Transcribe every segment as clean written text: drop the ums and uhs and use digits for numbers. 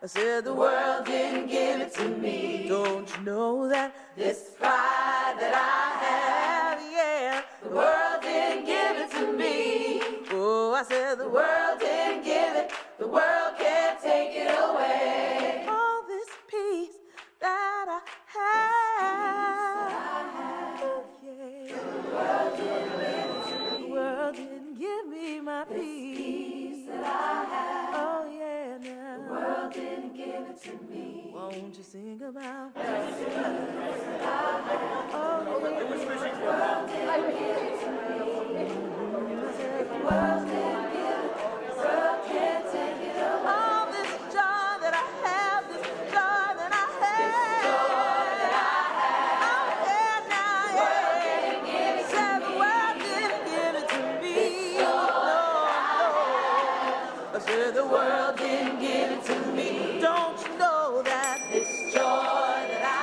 I said the world didn't give it to me. Don't you know that this pride that I have, yeah, the world didn't give it to me. Oh, I said the world didn't give it, the world can't take it away. All this peace that I have, oh, yeah. The world didn't give it to me. The world didn't give me my peace that I have. Oh, yeah, now. The world didn't give it to me. Won't you sing about it? Oh, the world didn't give it to me. I said the world didn't give it, the world can't take it away. All this joy that I have, this joy that I have. This joy that I have. Oh, yeah, now, yeah. Said the world didn't give it to me. No, I said the world didn't give it to me. Don't you know that this joy that I have?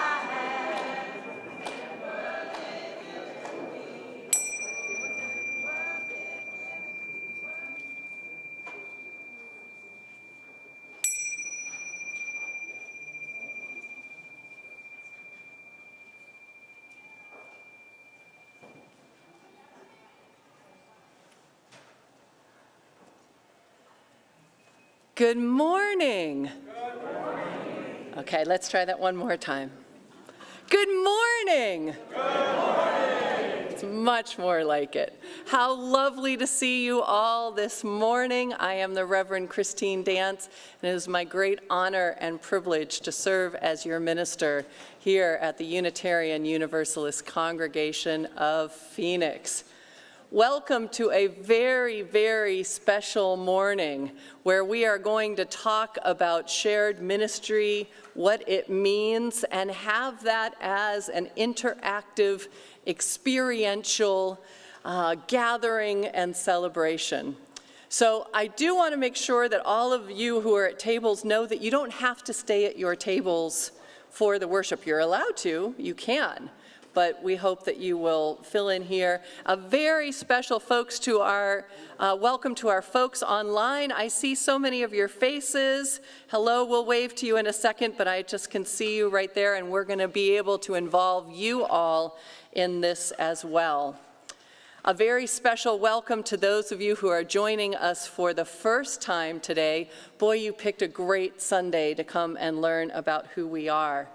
Good morning. Okay, let's try that one more time. Good morning. Good morning. It's much more like it. How lovely to see you all this morning. I am the Reverend Christine Dance, and it is my great honor and privilege to serve as your minister here at the Unitarian Universalist Congregation of Phoenix. Welcome to a very, very special morning where we are going to talk about shared ministry, what it means, and have that as an interactive, experiential gathering and celebration. So I do want to make sure that all of you who are at tables know that you don't have to stay at your tables for the worship. You're allowed to, you can. But we hope that you will fill in here. A very special welcome to our folks online. I see so many of your faces. Hello, we'll wave to you in a second, but I just can see you right there, and we're going to be able to involve you all in this as well. A very special welcome to those of you who are joining us for the first time today. Boy, you picked a great Sunday to come and learn about who we are.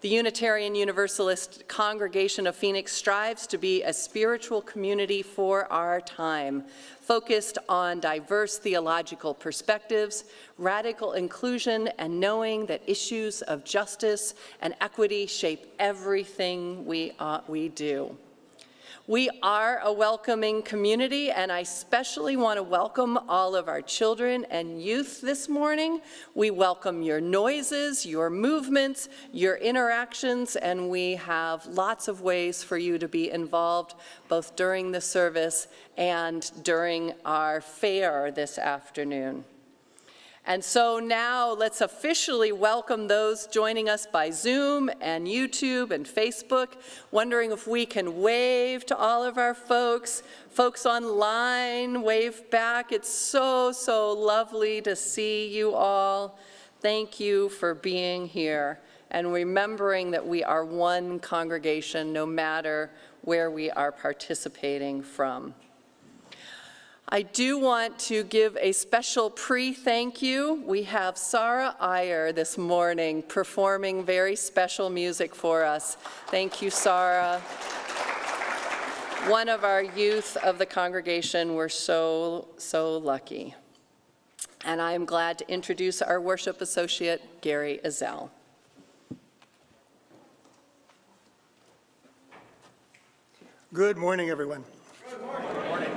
The Unitarian Universalist Congregation of Phoenix strives to be a spiritual community for our time, focused on diverse theological perspectives, radical inclusion, and knowing that issues of justice and equity shape everything we do. We are a welcoming community, and I especially want to welcome all of our children and youth this morning. We welcome your noises, your movements, your interactions, and we have lots of ways for you to be involved both during the service and during our fair this afternoon. And so now let's officially welcome those joining us by Zoom and YouTube and Facebook. Wondering if we can wave to all of our folks. Folks online, wave back. It's so, so lovely to see you all. Thank you for being here and remembering that we are one congregation no matter where we are participating from. I do want to give a special pre-thank you. We have Sarah Iyer this morning performing very special music for us. Thank you, Sarah. One of our youth of the congregation. We're so, so lucky. And I'm glad to introduce our worship associate, Gary Ezzell. Good morning, everyone. Good morning. Good morning.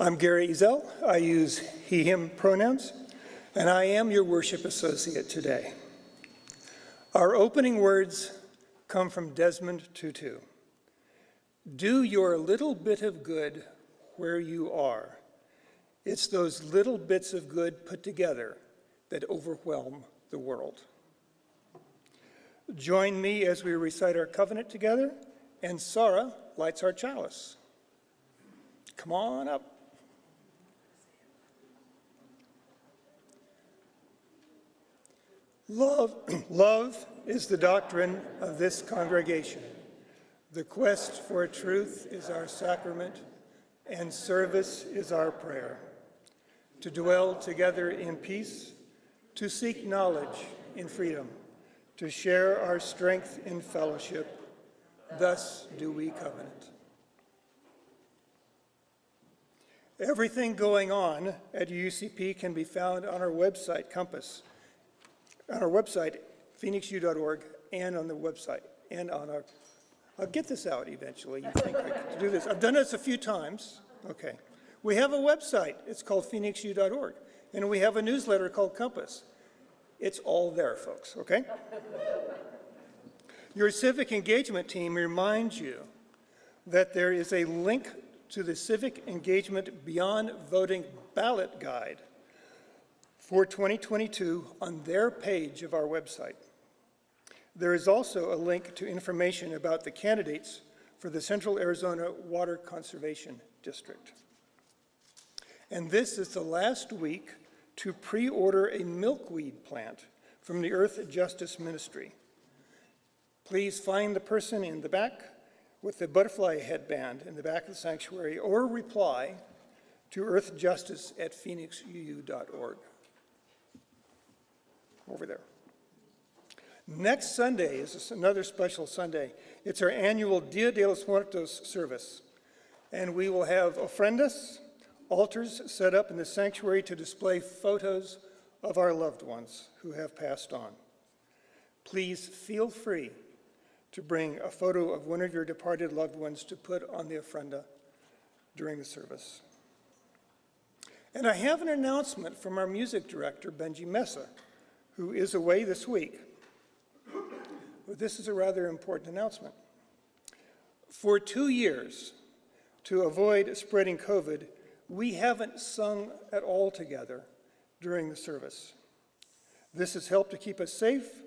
I'm Gary Ezzell. I use he, him pronouns, and I am your worship associate today. Our opening words come from Desmond Tutu. Do your little bit of good where you are. It's those little bits of good put together that overwhelm the world. Join me as we recite our covenant together, and Sarah lights our chalice. Come on up. Love, love is the doctrine of this congregation. The quest for truth is our sacrament, and service is our prayer. To dwell together in peace, to seek knowledge in freedom, to share our strength in fellowship, thus do we covenant. Everything going on at UUCP can be found on our website, Compass, on our website, phoenixu.org, and on the website, and on our, I'll get this out eventually. You think I could do this. I've done this a few times. Okay. We have a website. It's called phoenixu.org, and we have a newsletter called Compass. It's all there, folks, okay? Your civic engagement team reminds you that there is a link to the Civic Engagement Beyond Voting Ballot Guide for 2022 on their page of our website. There is also a link to information about the candidates for the Central Arizona Water Conservation District. And this is the last week to pre-order a milkweed plant from the Earth Justice Ministry. Please find the person in the back with the butterfly headband in the back of the sanctuary, or reply to earthjustice@phoenixuu.org. Over there. Next Sunday is another special Sunday. It's our annual Dia de los Muertos service, and we will have ofrendas, altars set up in the sanctuary to display photos of our loved ones who have passed on. Please feel free to bring a photo of one of your departed loved ones to put on the ofrenda during the service. And I have an announcement from our music director, Benji Mesa, who is away this week. But this is a rather important announcement. For 2 years, to avoid spreading COVID, we haven't sung at all together during the service. This has helped to keep us safe,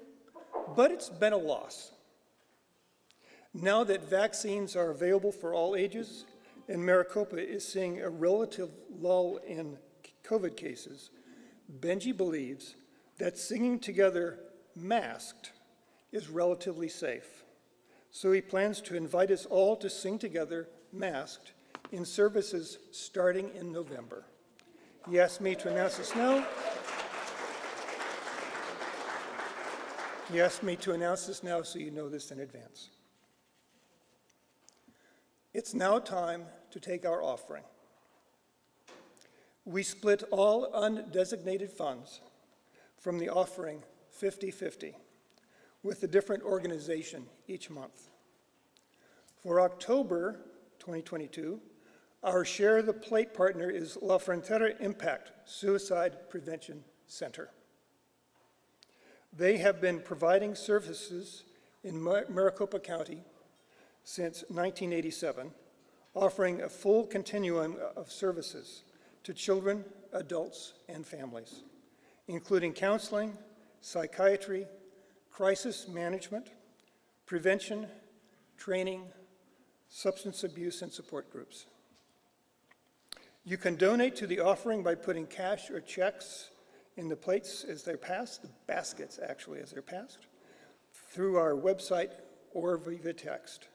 but it's been a loss. Now that vaccines are available for all ages and Maricopa is seeing a relative lull in COVID cases, Benji believes that singing together masked is relatively safe. So he plans to invite us all to sing together masked in services starting in November. He asked me to announce this now. He asked me to announce this now so you know this in advance. It's now time to take our offering. We split all undesignated funds from the offering 50-50 with a different organization each month. For October 2022, our Share the Plate partner is La Frontera Impact Suicide Prevention Center. They have been providing services in Maricopa County since 1987, offering a full continuum of services to children, adults, and families, including counseling, psychiatry, crisis management, prevention, training, substance abuse, and support groups. You can donate to the offering by putting cash or checks in the plates as they're passed, the baskets actually as they're passed, through our website or via text.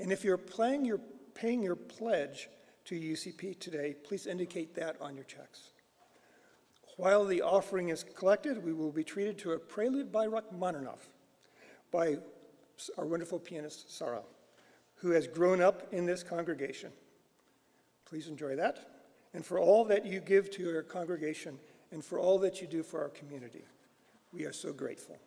And if you're paying your pledge to UCP today, please indicate that on your checks. While the offering is collected, we will be treated to a prelude by Rachmaninoff by our wonderful pianist, Sarah, who has grown up in this congregation. Please enjoy that. And for all that you give to your congregation and for all that you do for our community, we are so grateful.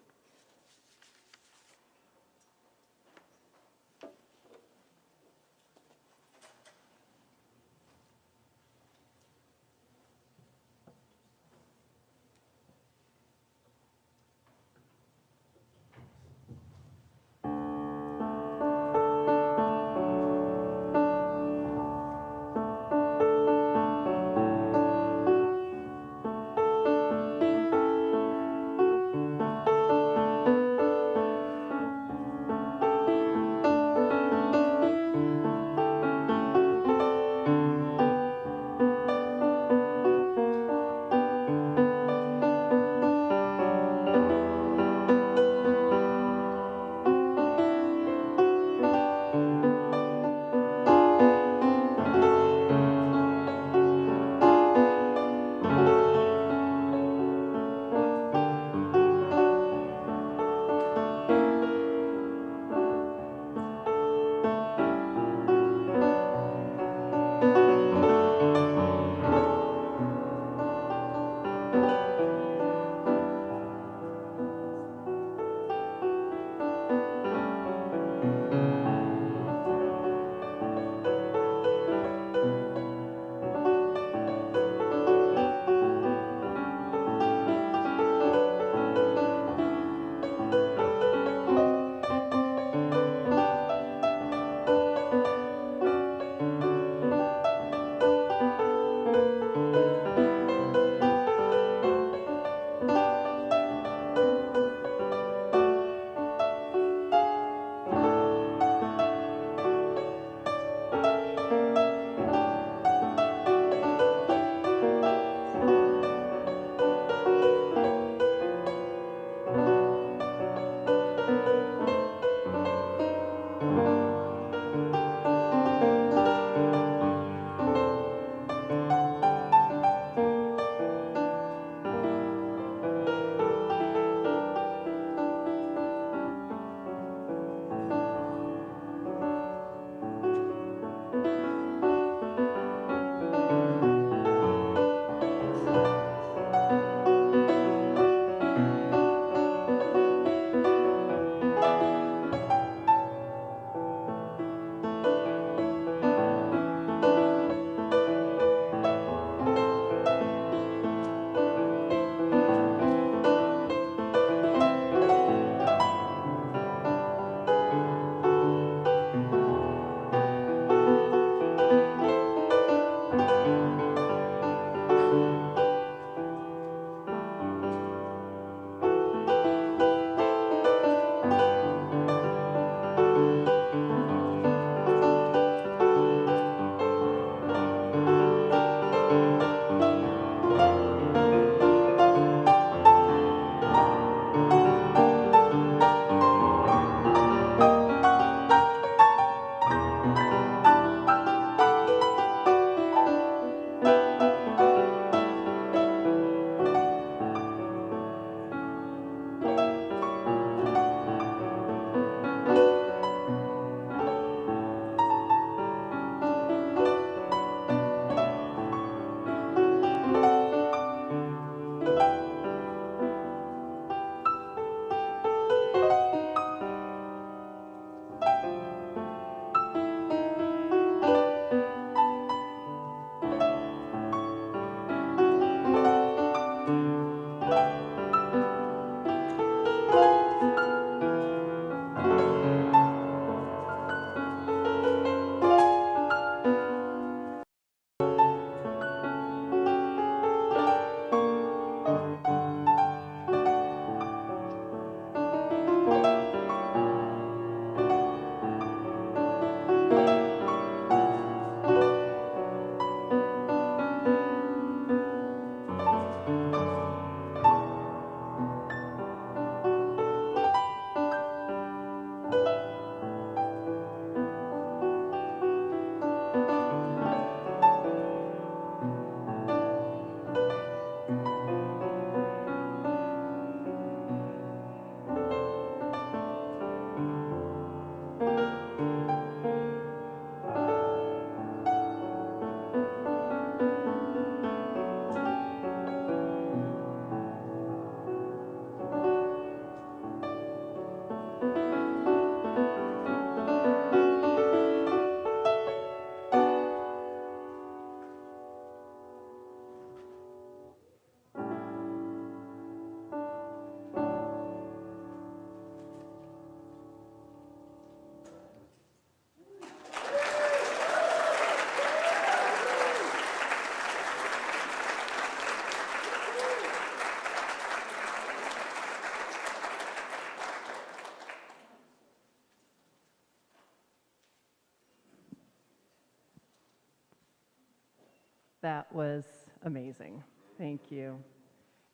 That was amazing. Thank you.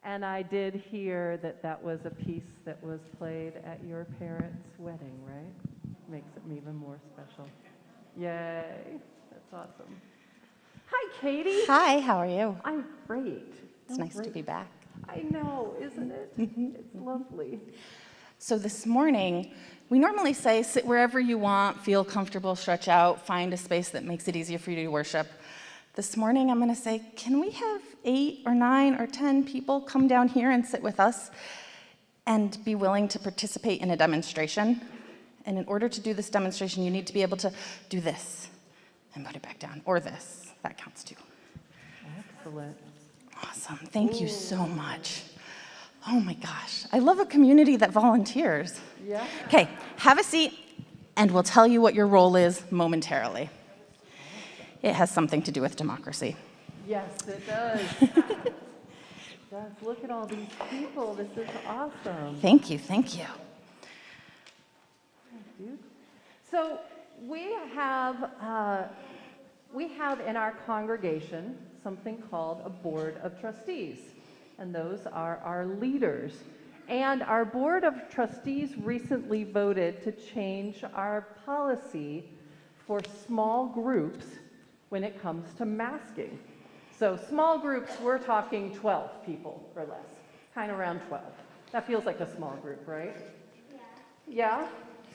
And I did hear that that was a piece that was played at your parents' wedding, right? Makes it even more special. Yay. That's awesome. Hi, Katie. Hi, how are you? I'm great. It's nice to be back. I know, isn't it? It's lovely. So this morning, we normally say sit wherever you want, feel comfortable, stretch out, find a space that makes it easier for you to worship. This morning, I'm going to say, can we have 8 or 9 or 10 people come down here and sit with us and be willing to participate in a demonstration? And in order to do this demonstration, you need to be able to do this and put it back down, or this. That counts too. Excellent. Awesome. Thank you so much. Oh my gosh. I love a community that volunteers. Yeah. Okay, have a seat, and we'll tell you what your role is momentarily. It has something to do with democracy. Yes, it does. It does. Look at all these people. This is awesome. Thank you, thank you. So we have in our congregation something called a board of trustees, and those are our leaders. And our board of trustees recently voted to change our policy for small groups when it comes to masking. So small groups, we're talking 12 people or less, kind of around 12. That feels like a small group, right? Yeah?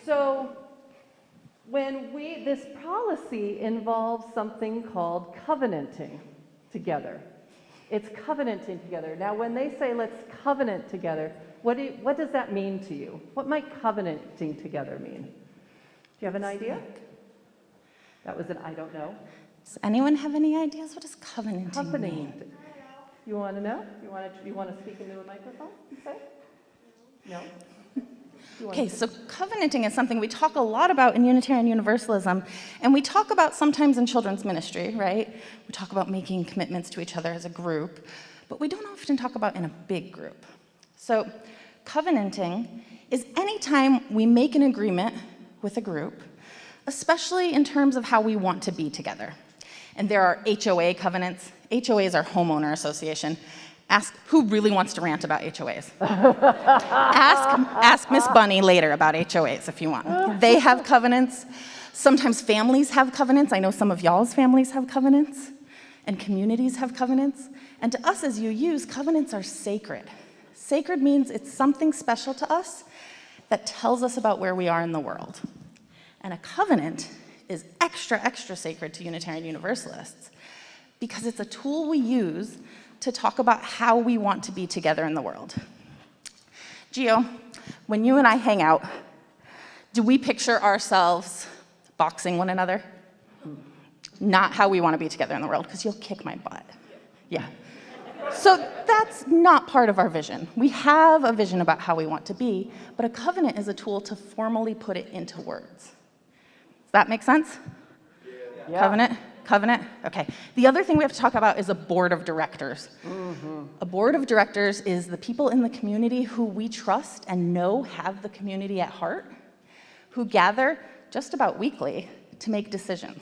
So this policy involves something called covenanting together. It's covenanting together. Now, when they say let's covenant together, what does that mean to you? What might covenanting together mean? Do you have an idea? That was an I don't know. Does anyone have any ideas? What does covenanting Covenant. mean? You want to know? You want to speak into a microphone and say? No? Okay, so covenanting is something we talk a lot about in Unitarian Universalism, and we talk about sometimes in children's ministry, right? We talk about making commitments to each other as a group, but we don't often talk about in a big group. So covenanting is any time we make an agreement with a group, especially in terms of how we want to be together. And there are HOA covenants. HOA is our homeowner association. Ask who really wants to rant about HOAs. Ask Miss Bunny later about HOAs if you want. They have covenants. Sometimes families have covenants. I know some of y'all's families have covenants, and communities have covenants. And to us as UUs, covenants are sacred. Sacred means it's something special to us that tells us about where we are in the world. And a covenant is extra, extra sacred to Unitarian Universalists because it's a tool we use to talk about how we want to be together in the world. Gio, when you and I hang out, do we picture ourselves boxing one another? Not how we want to be together in the world, because you'll kick my butt. Yeah. So that's not part of our vision. We have a vision about how we want to be, but a covenant is a tool to formally put it into words. Does that make sense? Yeah. Covenant? Covenant? Okay. The other thing we have to talk about is a board of directors. Mm-hmm. A board of directors is the people in the community who we trust and know have the community at heart, who gather just about weekly to make decisions.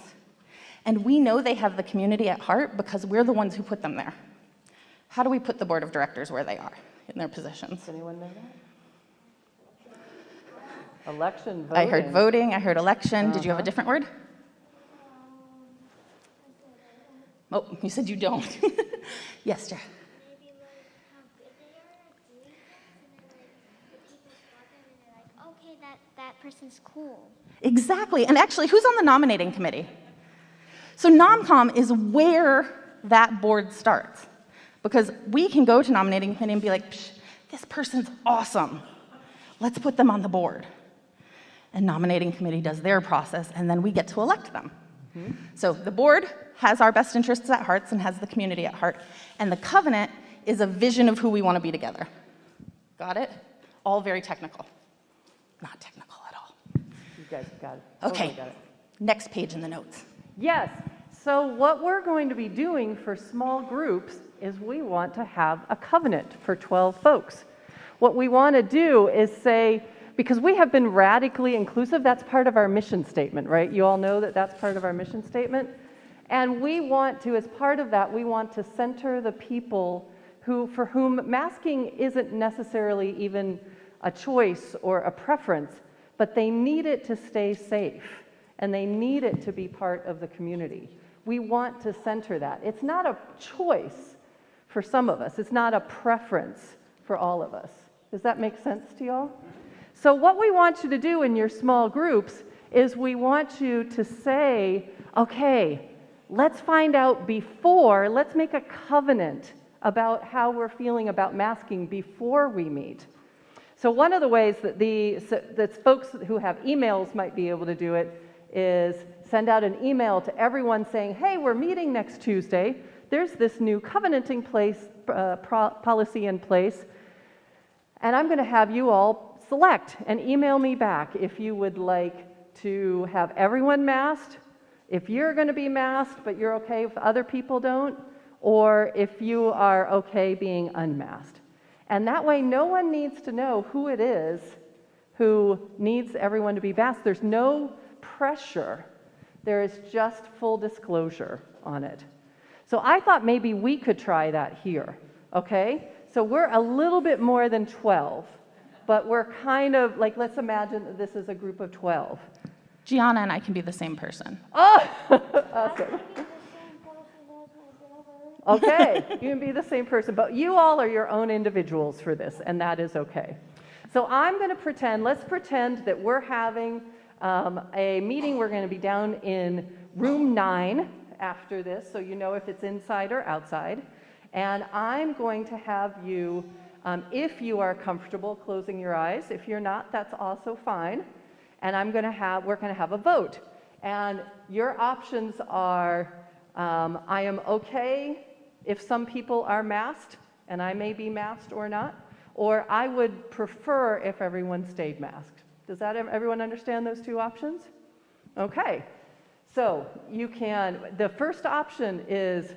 And we know they have the community at heart because we're the ones who put them there. How do we put the board of directors where they are in their positions? Does anyone know that? Election, voting. I heard voting, I heard election. Did you have a different word? Oh, you said you don't. Yes, Jeff. Maybe like how good they are at doing things, and then like the people spot them and they're like, okay, that person's cool. Exactly, and actually, who's on the nominating committee? So NomCom is where that board starts, because we can go to nominating committee and be like, psh, this person's awesome. Let's put them on the board. And nominating committee does their process, and then we get to elect them. Mm-hmm. So the board has our best interests at heart and has the community at heart. And the covenant is a vision of who we want to be together. Got it? All very technical. Not technical at all. You guys got it. Okay, Totally got it. Next page in the notes. Yes. So what we're going to be doing for small groups is we want to have a covenant for 12 folks. What we want to do is say, because we have been radically inclusive, that's part of our mission statement, right? You all know that that's part of our mission statement. And we want to, as part of that, we want to center the people for whom masking isn't necessarily even a choice or a preference, but they need it to stay safe, and they need it to be part of the community. We want to center that. It's not a choice for some of us. It's not a preference for all of us. Does that make sense to y'all? So what we want you to do in your small groups is we want you to say, okay, let's find out before, let's make a covenant about how we're feeling about masking before we meet. So one of the ways that folks who have emails might be able to do it is send out an email to everyone saying, hey, we're meeting next Tuesday. There's this new covenanting policy in place, and I'm going to have you all select and email me back if you would like to have everyone masked, if you're going to be masked but you're okay if other people don't, or if you are okay being unmasked. And that way no one needs to know who it is who needs everyone to be masked. There's no pressure. There is just full disclosure on it. So I thought maybe we could try that here, okay? So we're a little bit more than 12, but we're kind of like, let's imagine that this is a group of 12. Gianna and I can be the same person. Oh, awesome. Okay, you can be the same person, but you all are your own individuals for this, and that is okay. So I'm going to pretend, let's pretend that we're having a meeting. We're going to be down in room 9 after this, so you know if it's inside or outside. And I'm going to have you, if you are comfortable closing your eyes. If you're not, that's also fine. And we're going to have a vote. And your options are, I am okay if some people are masked, and I may be masked or not, or I would prefer if everyone stayed masked. Does that everyone understand those two options? Okay, so you can, the first option is,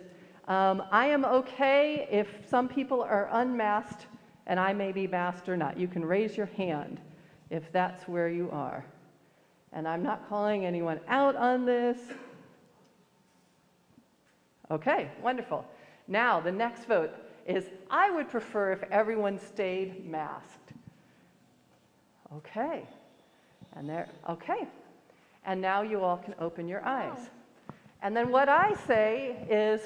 I am okay if some people are unmasked and I may be masked or not. You can raise your hand if that's where you are. And I'm not calling anyone out on this. Okay, wonderful. Now, the next vote is, I would prefer if everyone stayed masked. Okay, and there, okay. And now you all can open your eyes. And then what I say is,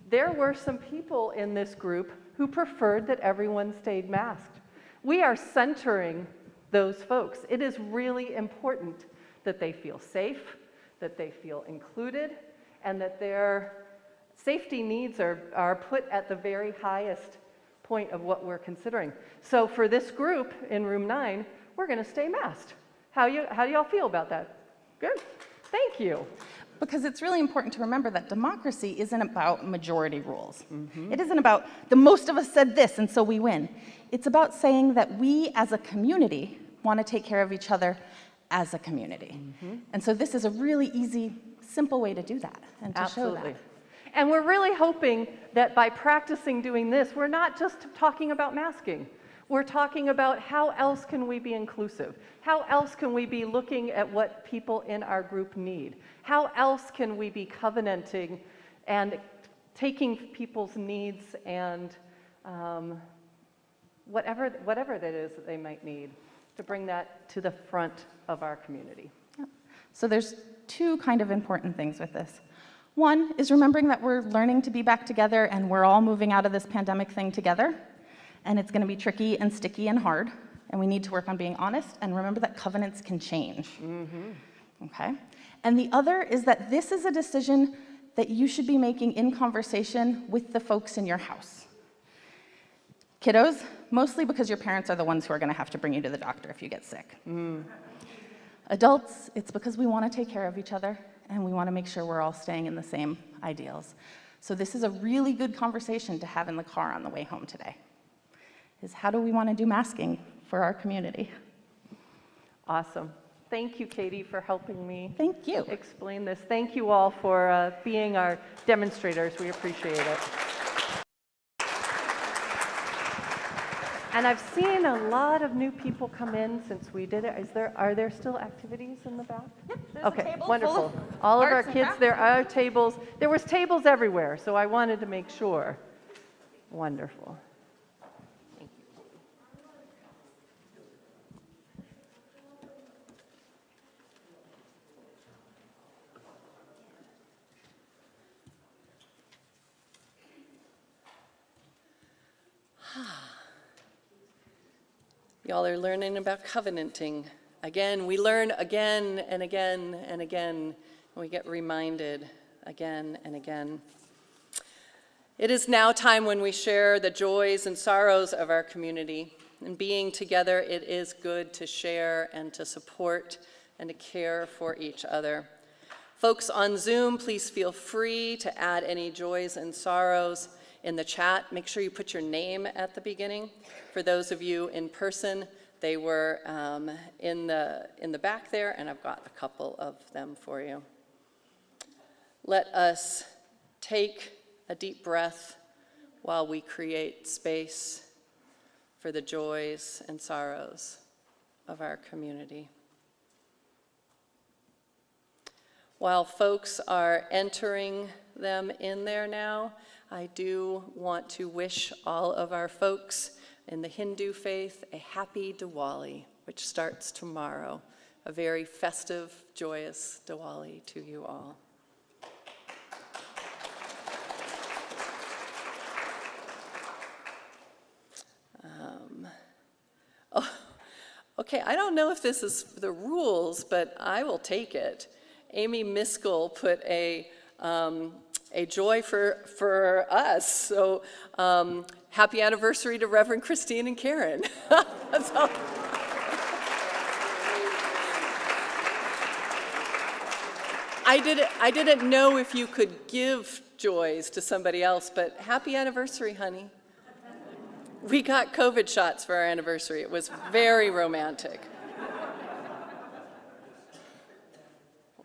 there were some people in this group who preferred that everyone stayed masked. We are centering those folks. It is really important that they feel safe, that they feel included, and that their safety needs are put at the very highest point of what we're considering. So for this group in room 9, we're going to stay masked. How do y'all feel about that? Good. Thank you. Because it's really important to remember that democracy isn't about majority rules. Mm-hmm. It isn't about the most of us said this and so we win. It's about saying that we as a community want to take care of each other as a community. Mm-hmm. And so this is a really easy, simple way to do that and to Absolutely. show that. And we're really hoping that by practicing doing this, we're not just talking about masking. We're talking about how else can we be inclusive? How else can we be looking at what people in our group need? How else can we be covenanting and taking people's needs and whatever that is that they might need to bring that to the front of our community? Yeah. So there's two kind of important things with this. One is remembering that we're learning to be back together and we're all moving out of this pandemic thing together. And it's going to be tricky and sticky and hard, and we need to work on being honest and remember that covenants can change. Mm-hmm. Okay? And the other is that this is a decision that you should be making in conversation with the folks in your house. Kiddos, mostly because your parents are the ones who are going to have to bring you to the doctor if you get sick. Mm. Adults, it's because we want to take care of each other and we want to make sure we're all staying in the same ideals. So this is a really good conversation to have in the car on the way home today. Is how do we want to do masking for our community? Awesome. Thank you, Katie, for helping me Thank you. explain this. Thank you all for being our demonstrators. We appreciate it. And I've seen a lot of new people come in since we did it. Are there still activities in the back? Yep, there's Okay, a table wonderful. full of All of our arts and kids, crafts. there are tables. There was tables everywhere, so I wanted to make sure. Wonderful. Thank you. Y'all are learning about covenanting. Again, we learn again and again and again, and we get reminded again and again. It is now time when we share the joys and sorrows of our community. And being together, it is good to share and to support and to care for each other. Folks on Zoom, please feel free to add any joys and sorrows in the chat. Make sure you put your name at the beginning. For those of you in person, they were in the back there, and I've got a couple of them for you. Let us take a deep breath while we create space for the joys and sorrows of our community. While folks are entering them in there now, I do want to wish all of our folks in the Hindu faith a happy Diwali, which starts tomorrow. A very festive, joyous Diwali to you all. Okay, I don't know if this is the rules, but I will take it. Amy Miskell put a joy for us. So happy anniversary to Reverend Christine and Karen. That's all. I didn't know if you could give joys to somebody else, but happy anniversary, honey. We got COVID shots for our anniversary. It was very romantic.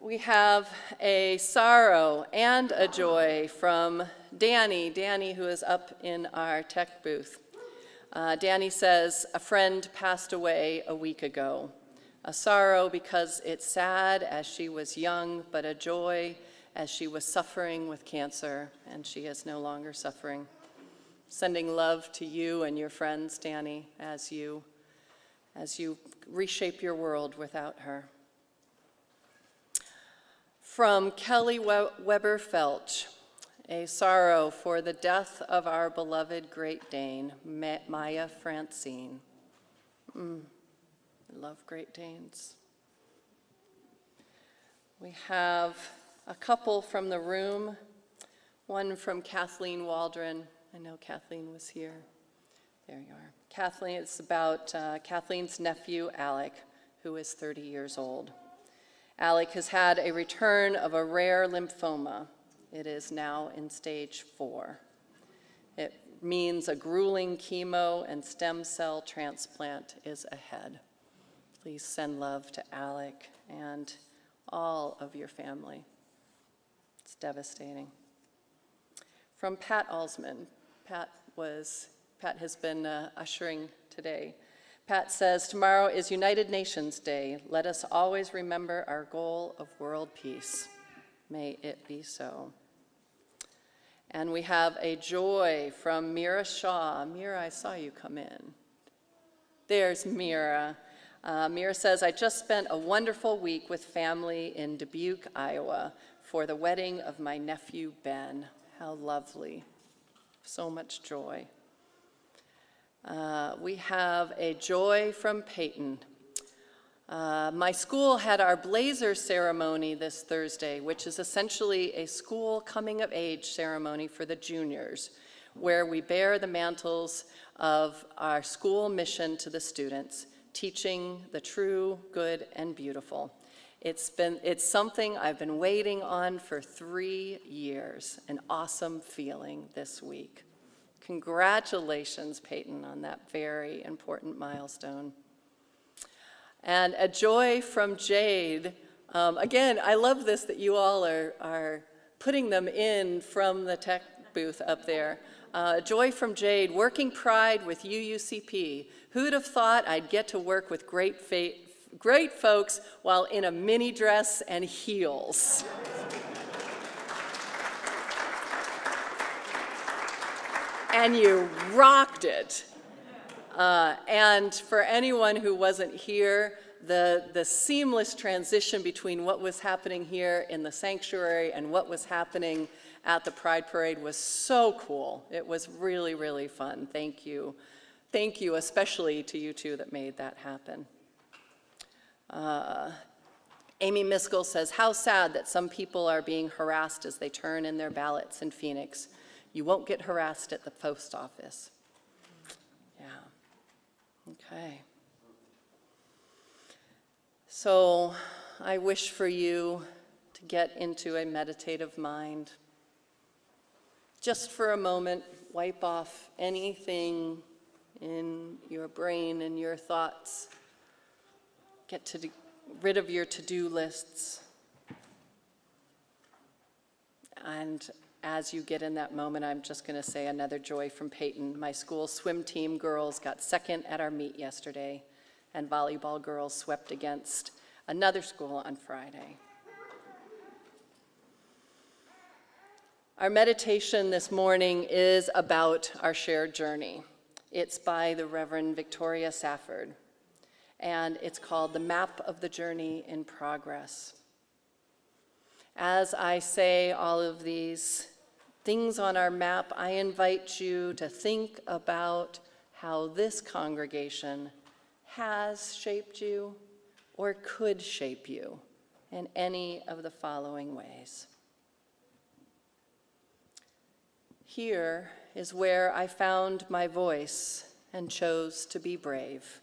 We have a sorrow and a joy from Danny, who is up in our tech booth. Danny says, a friend passed away a week ago. A sorrow because it's sad as she was young, but a joy as she was suffering with cancer, and she is no longer suffering. Sending love to you and your friends, Danny, as you reshape your world without her. From Kelly Weber Felch, a sorrow for the death of our beloved Great Dane, Maya Francine. I love Great Danes. We have a couple from the room, one from Kathleen Waldron. I know Kathleen was here. There you are. Kathleen, it's about Kathleen's nephew, Alec, who is 30 years old. Alec has had a return of a rare lymphoma. It is now in stage 4. It means a grueling chemo and stem cell transplant is ahead. Please send love to Alec and all of your family. It's devastating. From Pat Alsman. Pat has been ushering today. Pat says, tomorrow is United Nations Day. Let us always remember our goal of world peace. May it be so. And we have a joy from Mira Shaw. Mira, I saw you come in. There's Mira. Mira says, I just spent a wonderful week with family in Dubuque, Iowa, for the wedding of my nephew, Ben. How lovely. So much joy. We have a joy from Peyton. My school had our blazer ceremony this Thursday, which is essentially a school coming-of-age ceremony for the juniors, where we bear the mantles of our school mission to the students, teaching the true, good, and beautiful. It's something I've been waiting on for 3 years, an awesome feeling this week. Congratulations, Peyton, on that very important milestone. And a joy from Jade. Again, I love this that you all are putting them in from the tech booth up there. Joy from Jade, working Pride with UUCP. Who'd have thought I'd get to work with great folks while in a mini dress and heels? And you rocked it. And for anyone who wasn't here, the seamless transition between what was happening here in the sanctuary and what was happening at the Pride Parade was so cool. It was really, really fun. Thank you. Thank you, especially to you two that made that happen. Amy Miskell says, how sad that some people are being harassed as they turn in their ballots in Phoenix. You won't get harassed at the post office. Yeah. Okay. So I wish for you to get into a meditative mind. Just for a moment, wipe off anything in your brain and your thoughts. Get rid of your to-do lists. And as you get in that moment, I'm just going to say another joy from Peyton. My school swim team girls got second at our meet yesterday, and volleyball girls swept against another school on Friday. Our meditation this morning is about our shared journey. It's by the Reverend Victoria Safford, and it's called The Map of the Journey in Progress. As I say all of these things on our map, I invite you to think about how this congregation has shaped you or could shape you in any of the following ways. Here is where I found my voice and chose to be brave.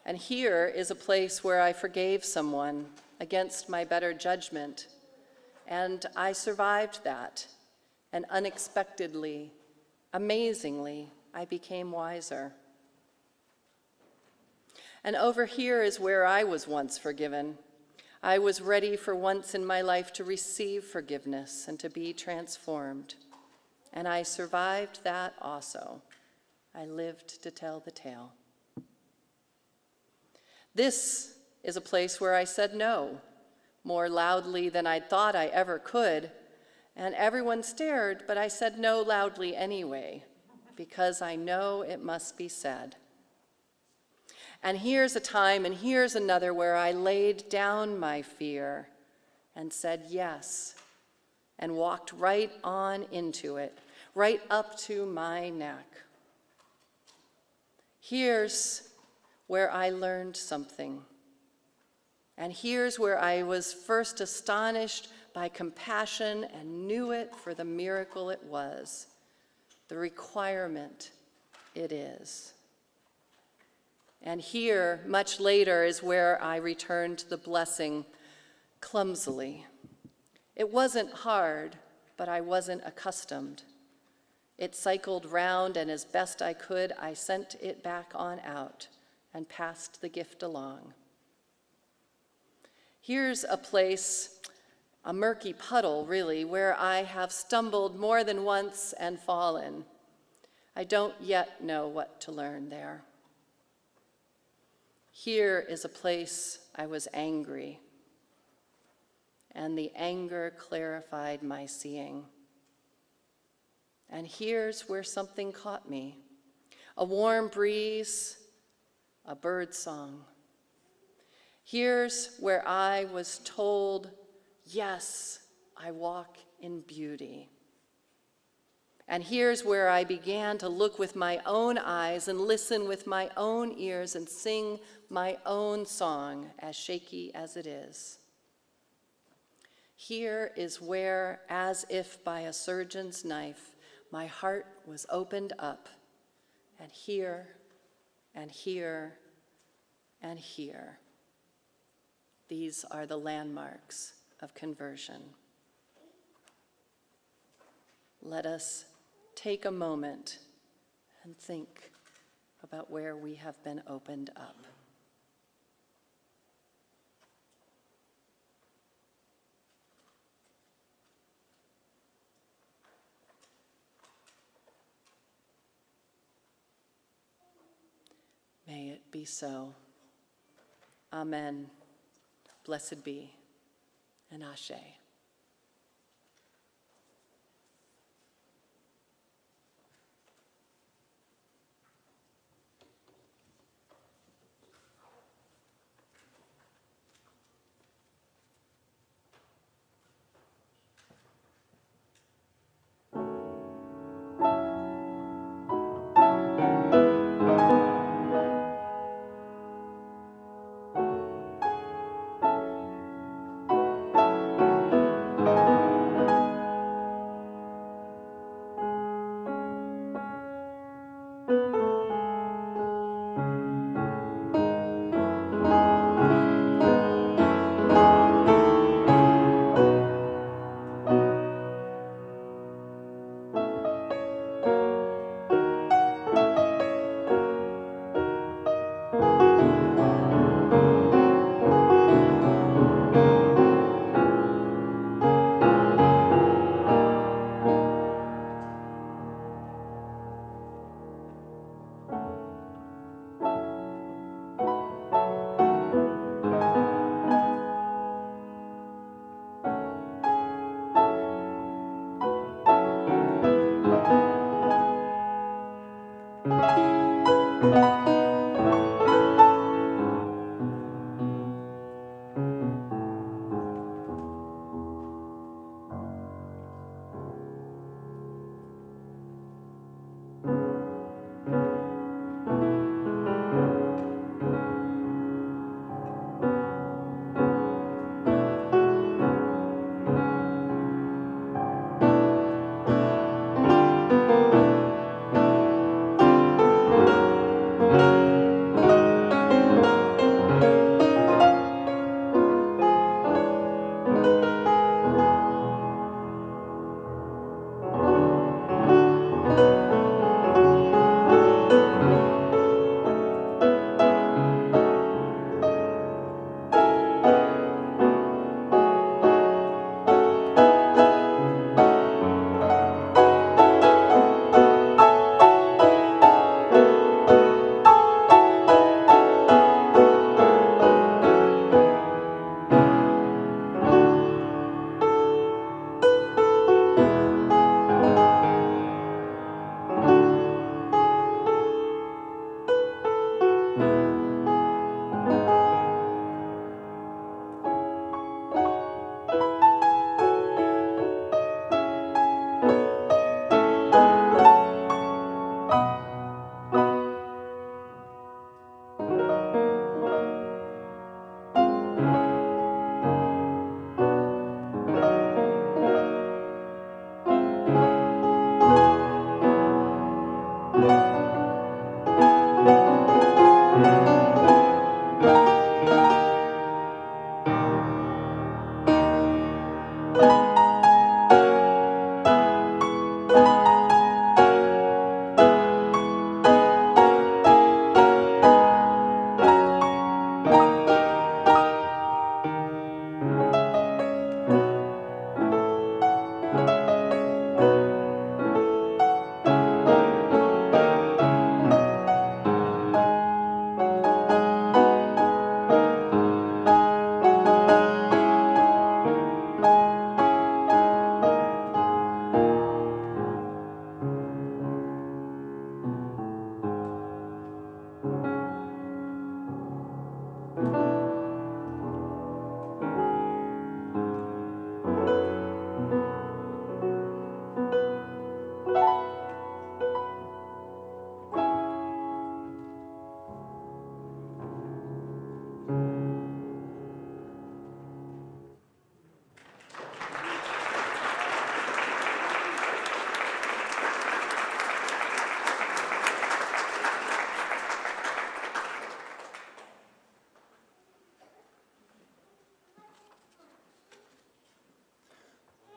And here is a place where I forgave someone against my better judgment, and I survived that, and unexpectedly, amazingly, I became wiser. And over here is where I was once forgiven. I was ready for once in my life to receive forgiveness and to be transformed. And I survived that also. I lived to tell the tale. This is a place where I said no, more loudly than I thought I ever could. And everyone stared, but I said no loudly anyway, because I know it must be said. And here's a time and here's another where I laid down my fear and said yes, and walked right on into it, right up to my neck. Here's where I learned something. And here's where I was first astonished by compassion and knew it for the miracle it was, the requirement it is. And here, much later, is where I returned to the blessing clumsily. It wasn't hard, but I wasn't accustomed. It cycled round, and as best I could, I sent it back on out and passed the gift along. Here's a place, a murky puddle, really, where I have stumbled more than once and fallen. I don't yet know what to learn there. Here is a place I was angry, and the anger clarified my seeing. And here's where something caught me, a warm breeze, a bird song. Here's where I was told, yes, I walk in beauty. And here's where I began to look with my own eyes and listen with my own ears and sing my own song, as shaky as it is. Here is where, as if by a surgeon's knife, my heart was opened up, and here, and here, and here. These are the landmarks of conversion. Let us take a moment and think about where we have been opened up. be so. Amen. Blessed be, and Ashe.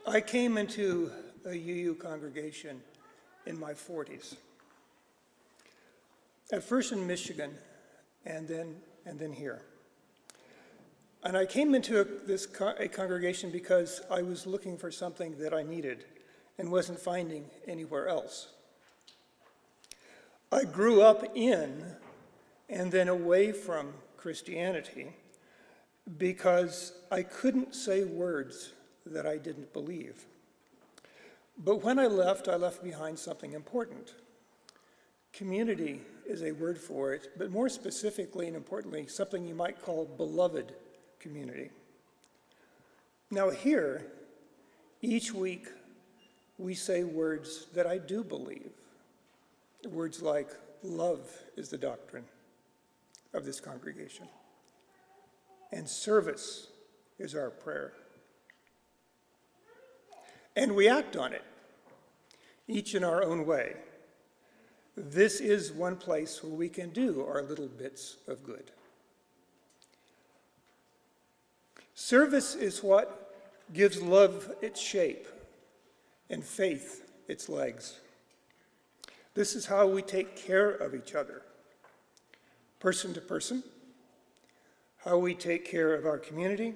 I came into a UU congregation in my 40s. At first in Michigan, and then here. And I came into a congregation because I was looking for something that I needed and wasn't finding anywhere else. I grew up in and then away from Christianity because I couldn't say words that I didn't believe. But when I left behind something important. Community is a word for it, but more specifically and importantly, something you might call beloved community. Now here, each week, we say words that I do believe. Words like love is the doctrine of this congregation, and service is our prayer. And we act on it, each in our own way. This is one place where we can do our little bits of good. Service is what gives love its shape and faith its legs. This is how we take care of each other, person to person, how we take care of our community,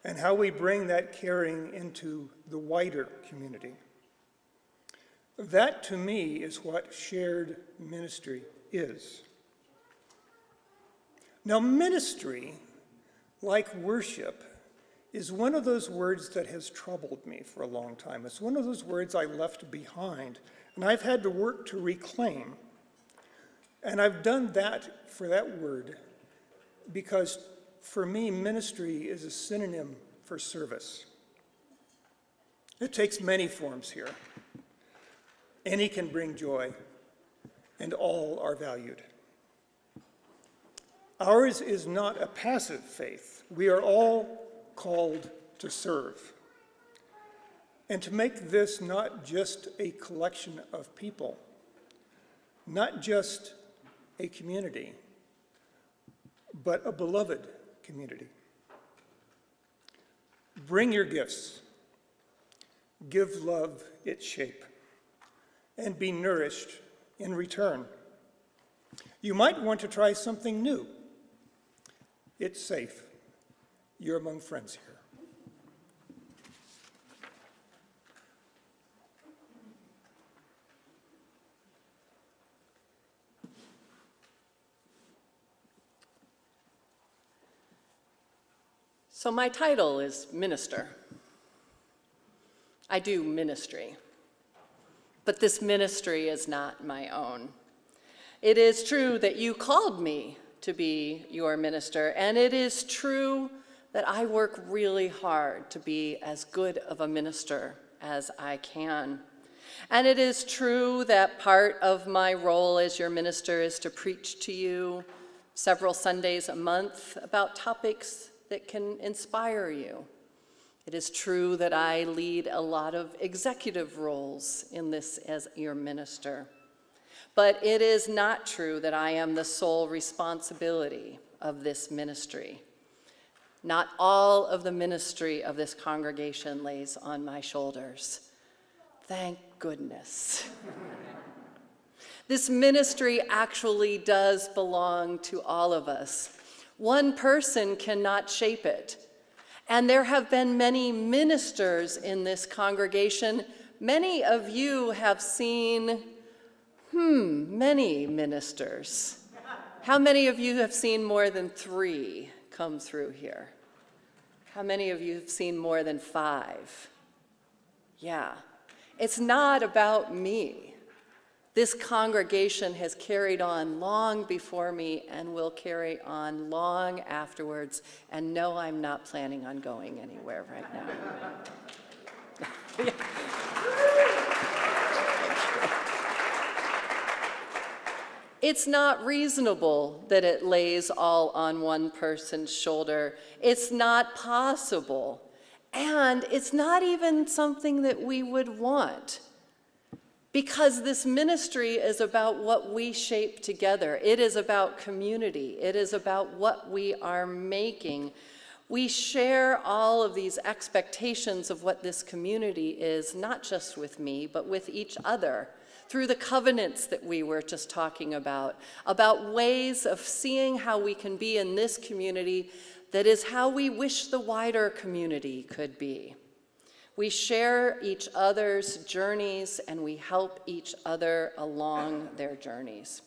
and how we bring that caring into the wider community. That, to me, is what shared ministry is. Now, ministry, like worship, is one of those words that has troubled me for a long time. It's one of those words I left behind, and I've had to work to reclaim. And I've done that for that word because, for me, ministry is a synonym for service. It takes many forms here. Any can bring joy, and all are valued. Ours is not a passive faith. We are all called to serve, and to make this not just a collection of people, not just a community, but a beloved community. Bring your gifts, give love its shape, and be nourished in return. You might want to try something new. It's safe. You're among friends here. So my title is minister. I do ministry. But this ministry is not my own. It is true that you called me to be your minister, and it is true that I work really hard to be as good of a minister as I can. And it is true that part of my role as your minister is to preach to you several Sundays a month about topics that can inspire you. It is true that I lead a lot of executive roles in this as your minister. But it is not true that I am the sole responsibility of this ministry. Not all of the ministry of this congregation lays on my shoulders. Thank goodness. This ministry actually does belong to all of us. One person cannot shape it. And there have been many ministers in this congregation. Many of you have seen, many ministers. How many of you have seen more than 3 come through here? How many of you have seen more than 5? Yeah, it's not about me. This congregation has carried on long before me and will carry on long afterwards. And no, I'm not planning on going anywhere right now. It's not reasonable that it lays all on one person's shoulder. It's not possible. And it's not even something that we would want. Because this ministry is about what we shape together. It is about community. It is about what we are making. We share all of these expectations of what this community is, not just with me, but with each other, through the covenants that we were just talking about ways of seeing how we can be in this community that is how we wish the wider community could be. We share each other's journeys and we help each other along their journeys.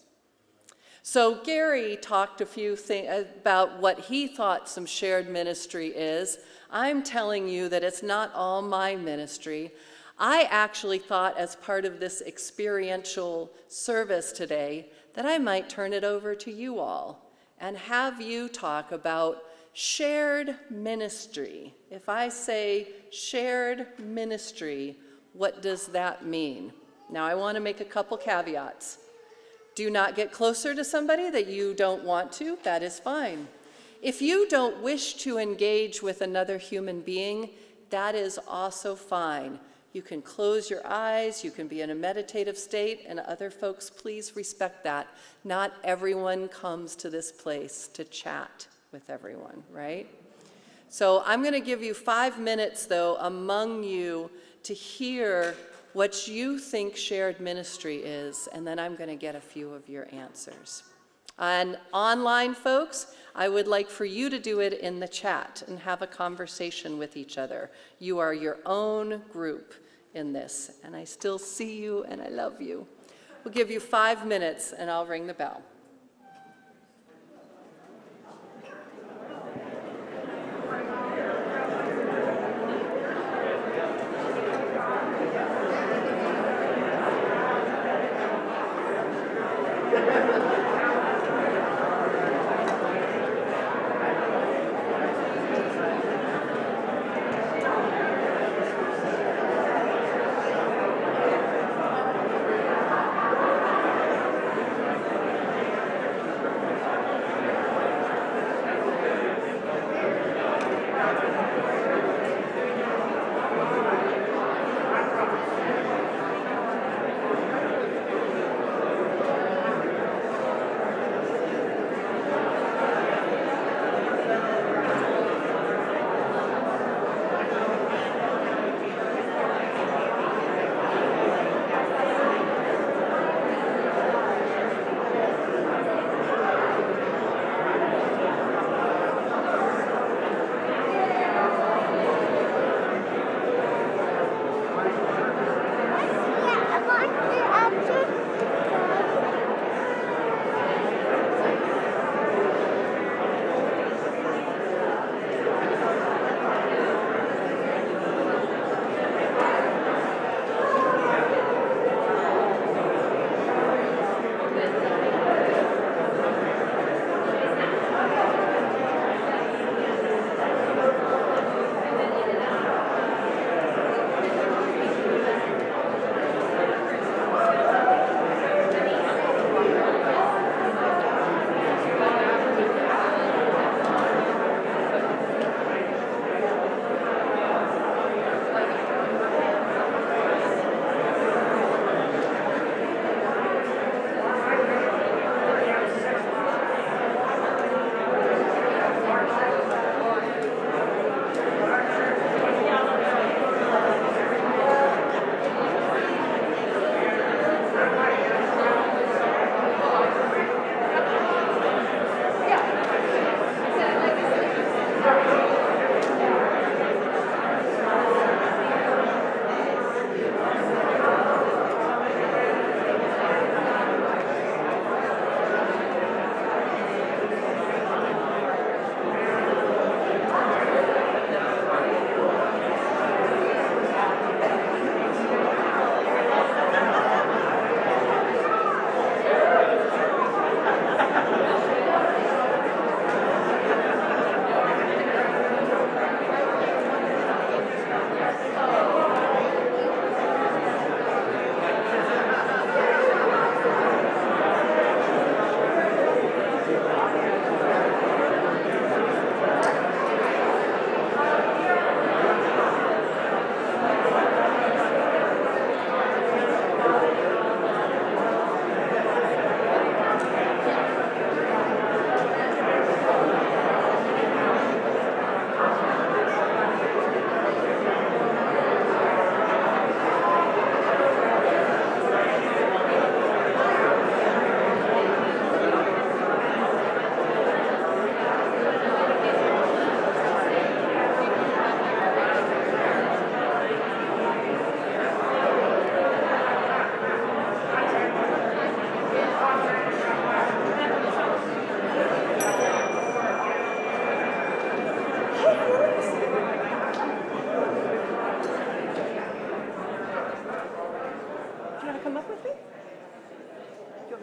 So Gary talked a few things about what he thought some shared ministry is. I'm telling you that it's not all my ministry. I actually thought, as part of this experiential service today, that I might turn it over to you all and have you talk about shared ministry. If I say shared ministry, what does that mean? Now, I want to make a couple caveats. Do not get closer to somebody that you don't want to. That is fine. If you don't wish to engage with another human being, that is also fine. You can close your eyes, you can be in a meditative state, and other folks, please respect that. Not everyone comes to this place to chat with everyone, right? So I'm going to give you 5 minutes, though, among you to hear what you think shared ministry is, and then I'm going to get a few of your answers. And online folks, I would like for you to do it in the chat and have a conversation with each other. You are your own group in this, and I still see you and I love you. We'll give you 5 minutes and I'll ring the bell.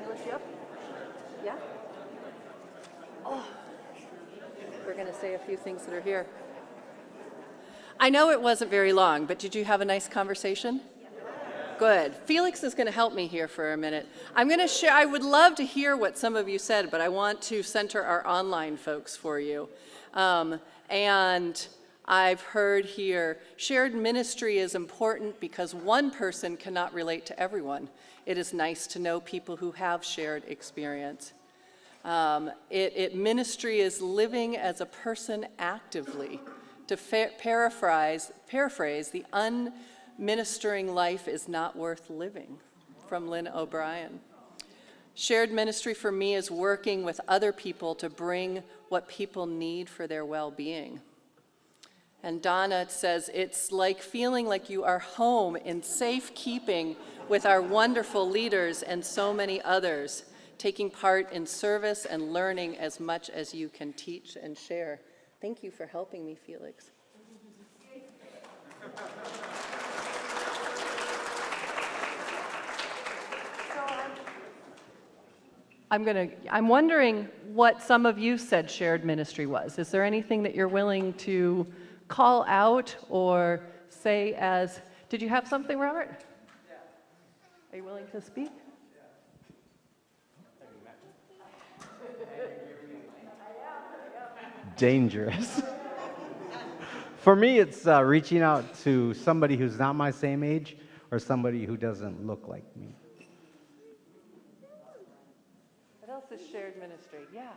me lift you up? Yeah? Oh, we're going to say a few things that are here. I know it wasn't very long, but did you have a nice conversation? Good. Felix is going to help me here for a minute. I'm going to share, I would love to hear what some of you said, but I want to center our online folks for you. And I've heard here, shared ministry is important because one person cannot relate to everyone. It is nice to know people who have shared experience. Ministry is living as a person actively. To paraphrase, the unministering life is not worth living, from Lynn O'Brien. Shared ministry for me is working with other people to bring what people need for their well-being. And Donna says, it's like feeling like you are home in safekeeping with our wonderful leaders and so many others, taking part in service and learning as much as you can teach and share. Thank you for helping me, Felix. I'm wondering what some of you said shared ministry was. Is there anything that you're willing to call out or say as, did you have something, Robert? Yeah. Are you willing to speak? Dangerous. For me, it's reaching out to somebody who's not my same age or somebody who doesn't look like me. What else is shared ministry? Yeah.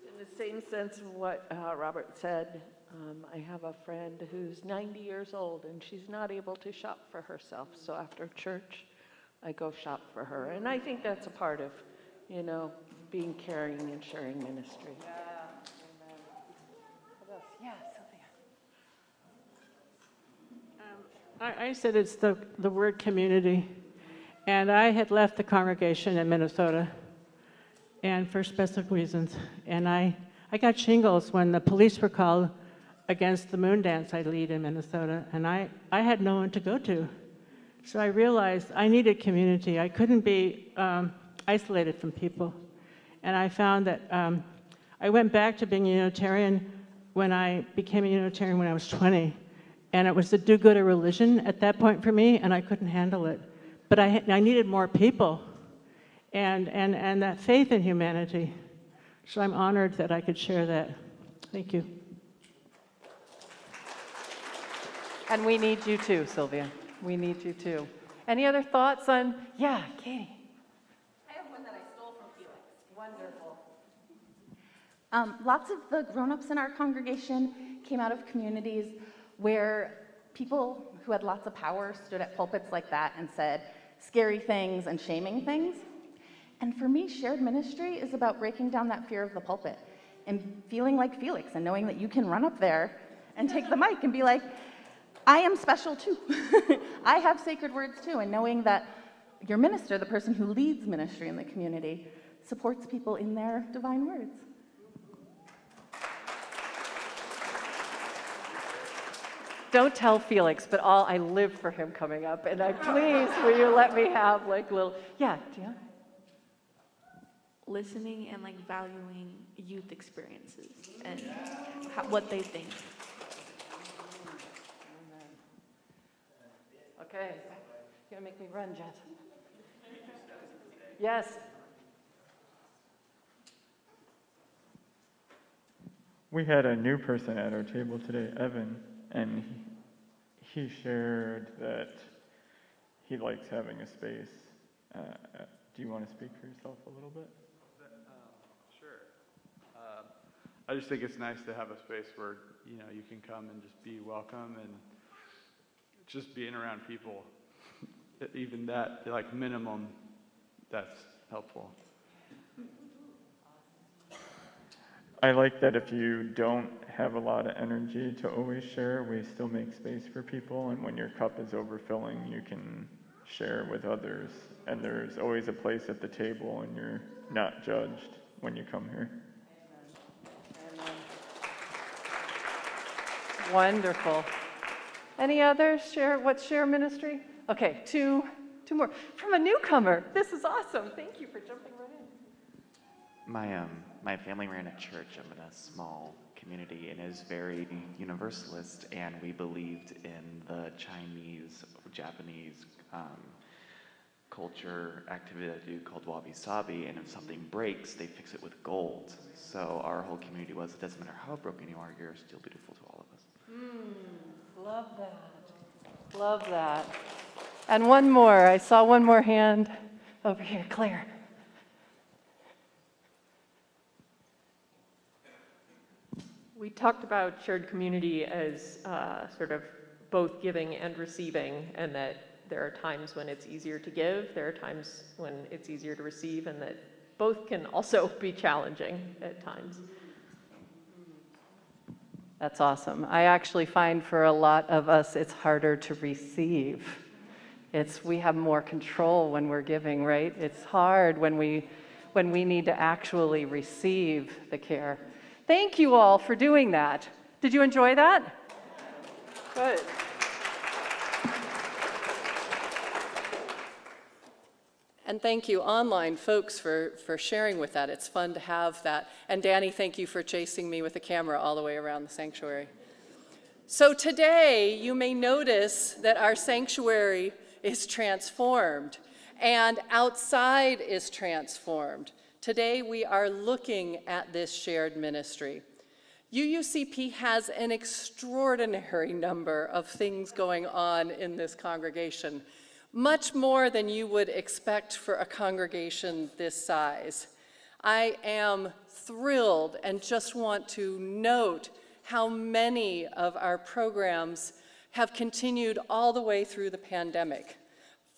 In the same sense of what Robert said, I have a friend who's 90 years old and she's not able to shop for herself. So after church, I go shop for her. And I think that's a part of, being caring and sharing ministry. Yeah. Amen. What else? Yeah, Sylvia. I said it's the word community. And I had left the congregation in Minnesota, and for specific reasons. And I got shingles when the police were called against the moon dance I lead in Minnesota, and I had no one to go to. So I realized I needed community. I couldn't be isolated from people. And I found that I went back to being a Unitarian when I became a Unitarian when I was 20. And it was the do-gooder religion at that point for me, and I couldn't handle it. But I needed more people and that faith in humanity. So I'm honored that I could share that. Thank you. And we need you too, Sylvia. We need you too. Any other thoughts on, yeah, Katie? I have one that I stole from Felix. Wonderful. Lots of the grown-ups in our congregation came out of communities where people who had lots of power stood at pulpits like that and said scary things and shaming things. And for me, shared ministry is about breaking down that fear of the pulpit and feeling like Felix and knowing that you can run up there and take the mic and be like, I am special too. I have sacred words too, and knowing that your minister, the person who leads ministry in the community, supports people in their divine words. Don't tell Felix, but I live for him coming up, and please, will you let me have little, yeah, Gia? Listening and valuing youth experiences and what they think. Okay, you're gonna make me run, Jess. Yes. We had a new person at our table today, Evan, and he shared that he likes having a space. Do you want to speak for yourself a little bit? Sure. I just think it's nice to have a space where you can come and just be welcome, and just being around people, even that minimum, that's helpful. I like that if you don't have a lot of energy to always share, we still make space for people, and when your cup is overfilling, you can share with others, and there's always a place at the table, and you're not judged when you come here. Amen. Wonderful. Any others share? What's share ministry? Okay, two Two more. From a newcomer. This is awesome. Thank you for jumping right in. My family ran a church up in a small community and is very universalist, and we believed in the Chinese, Japanese culture activity that they do called wabi-sabi, and if something breaks, they fix it with gold. So our whole community was, it doesn't matter how broken you are, you're still beautiful to all of us. Love that. Love that. And one more. I saw one more hand over here. Claire. We talked about shared community as sort of both giving and receiving, and that there are times when it's easier to give, there are times when it's easier to receive, and that both can also be challenging at times. That's awesome. I actually find for a lot of us, it's harder to receive. We have more control when we're giving, right? It's hard when we need to actually receive the care. Thank you all for doing that. Did you enjoy that? Good. And thank you online folks for sharing with that. It's fun to have that. And Danny, thank you for chasing me with the camera all the way around the sanctuary. So today you may notice that our sanctuary is transformed and outside is transformed. Today we are looking at this shared ministry. UUCP has an extraordinary number of things going on in this congregation, much more than you would expect for a congregation this size. I am thrilled and just want to note how many of our programs have continued all the way through the pandemic.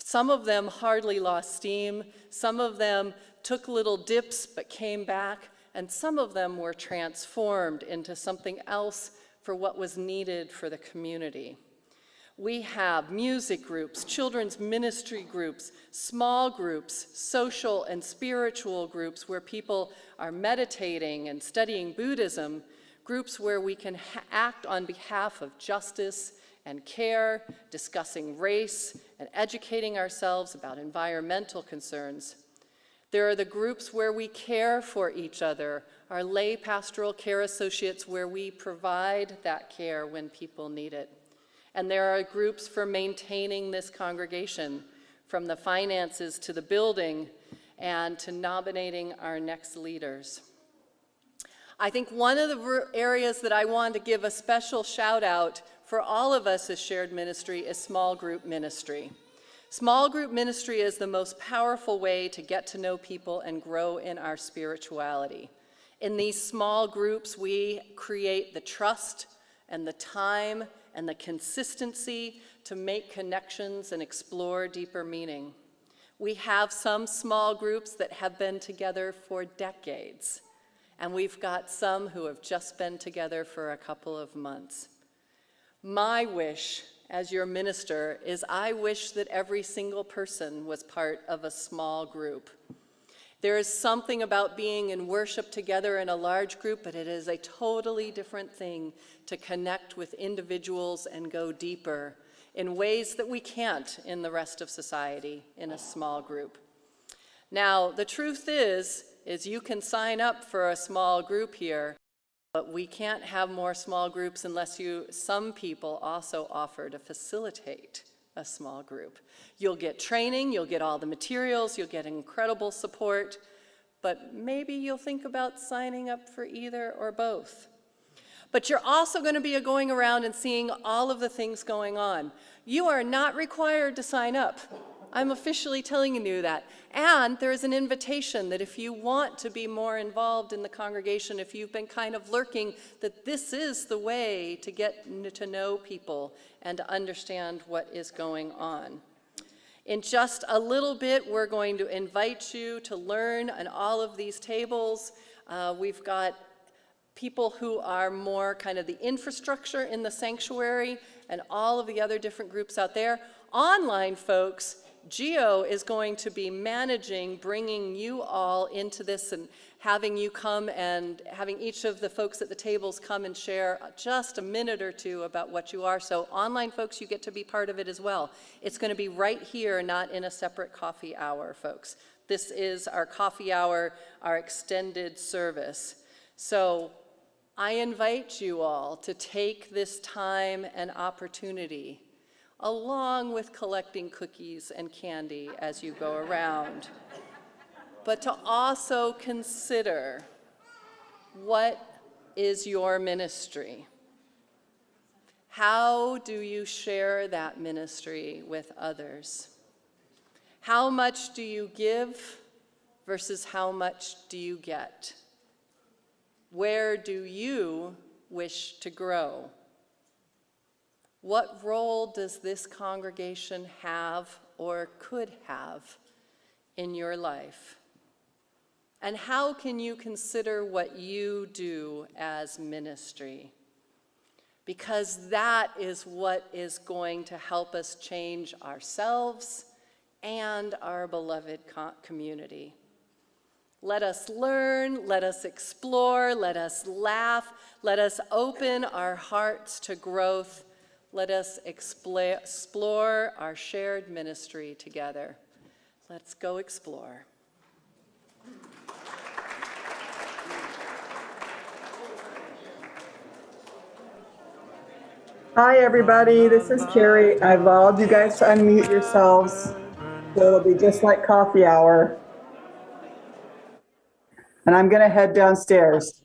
Some of them hardly lost steam, some of them took little dips but came back, and some of them were transformed into something else for what was needed for the community. We have music groups, children's ministry groups, small groups, social and spiritual groups where people are meditating and studying Buddhism, groups where we can act on behalf of justice and care, discussing race and educating ourselves about environmental concerns. There are the groups where we care for each other, our lay pastoral care associates where we provide that care when people need it. And there are groups for maintaining this congregation, from the finances to the building and to nominating our next leaders. I think one of the areas that I want to give a special shout out for all of us as shared ministry is small group ministry. Small group ministry is the most powerful way to get to know people and grow in our spirituality. In these small groups, we create the trust and the time and the consistency to make connections and explore deeper meaning. We have some small groups that have been together for decades, and we've got some who have just been together for a couple of months. My wish as your minister is I wish that every single person was part of a small group. There is something about being in worship together in a large group, but it is a totally different thing to connect with individuals and go deeper in ways that we can't in the rest of society in a small group. Now, the truth is you can sign up for a small group here, but we can't have more small groups unless some people also offer to facilitate a small group. You'll get training, you'll get all the materials, you'll get incredible support, but maybe you'll think about signing up for either or both. But you're also going to be going around and seeing all of the things going on. You are not required to sign up. I'm officially telling you that. And there's an invitation that if you want to be more involved in the congregation, if you've been kind of lurking, that this is the way to get to know people and to understand what is going on. In just a little bit, we're going to invite you to learn on all of these tables. We've got people who are more kind of the infrastructure in the sanctuary and all of the other different groups out there. Online folks, Gio is going to be managing, bringing you all into this and having you come and having each of the folks at the tables come and share just a minute or two about what you are. So online folks, you get to be part of it as well. It's going to be right here, not in a separate coffee hour, folks. This is our coffee hour, our extended service. So I invite you all to take this time and opportunity, along with collecting cookies and candy as you go around, but to also consider, what is your ministry? How do you share that ministry with others? How much do you give versus how much do you get? Where do you wish to grow? What role does this congregation have or could have in your life? And how can you consider what you do as ministry? Because that is what is going to help us change ourselves and our beloved community. Let us learn, let us explore, let us laugh, let us open our hearts to growth. Let us explore our shared ministry together. Let's go explore. Hi, everybody. This is Carrie. I'd love you guys to unmute yourselves. So it'll be just like coffee hour. And I'm going to head downstairs.